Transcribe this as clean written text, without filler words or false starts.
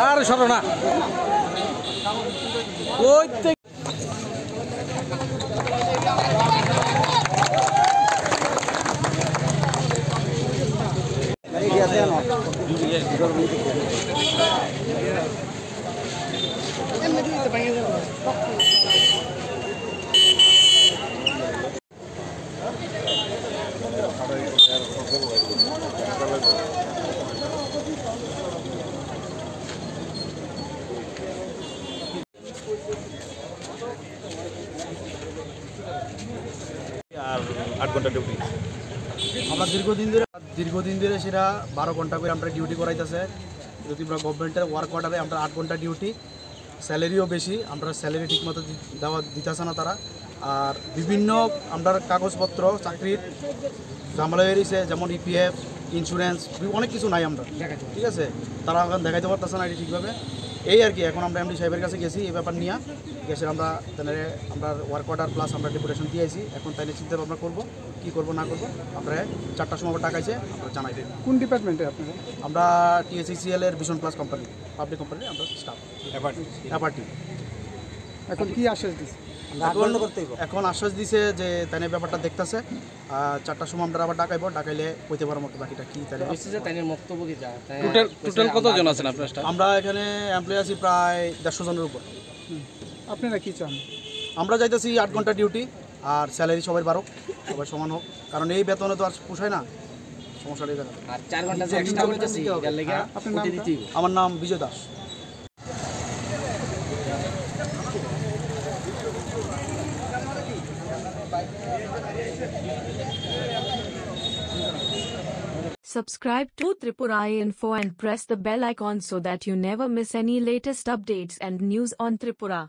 আর সরো না ওই আর 8 ঘন্টা ডিউটি আমরা দীর্ঘদিন ধরে সেটা 12 ঘন্টা করে আমরা ডিউটি করাইতেছে। যদি আমরা গভর্নমেন্টের ওয়ার্ক অর্ডারে আমরা 8 ঘন্টা ডিউটি, স্যালারিও বেশি, আমরা স্যালারি ঠিকমতো দিতেছে না তারা। আর বিভিন্ন আমরা কাগজপত্র চাকরির ঝামেলা বেরিয়েছে, যেমন ইপিএফ, ইন্স্যুরেন্স, অনেক কিছু নাই আমরা, ঠিক আছে। তারা এখন দেখাইতে পারতেছে না এটি ঠিকভাবে। এই আর কি, এখন আমরা এমডি সাহেবের কাছে গেছি এই ব্যাপার নিয়ে গেছে। আমরা ওয়ার্ক অর্ডার প্লাস আমরা ডেপুটেশন দিয়েছি। এখন তাইলে চিন্তা ভাবনা করবো কী করবো না করবো। আমরা 4টার সময় ডাকাইছে, আমরা জানাই দিই। কোন ডিপার্টমেন্টে আপনারা? আমরা TSCL এর vision plus company, public company, আমরা স্টাফ অ্যাপার্টি। এখন কি আশ্বাস দিচ্ছে? এখন আশ্বাস দিছে যে তাই ব্যাপারটা দেখতেছে। 4টার সময় আমরা আবার ডাকাইলে কইতে পারবো বাকিটা কি। টোটাল কতজন আছেন আপনার স্টাফ? আমরা এখানে এমপ্লয়ি আছি প্রায় 150 জনের উপর। আপনারা কি চান? আমরা চাইতেছি 8 ঘন্টা ডিউটি আর স্যালারি সবাই বাড়ুক, সবাই সমান হোক, কারণ এই বেতনে তো আর পোষায় না। সমস্যাটা এই জায়গা। আর 4 ঘন্টা যে এক্সট্রা করতেছি এর লাগি আপনার নাম? আমার নাম বিজয় Das. Subscribe to Tripura Info and press the bell icon so that you never miss any latest updates and news on Tripura.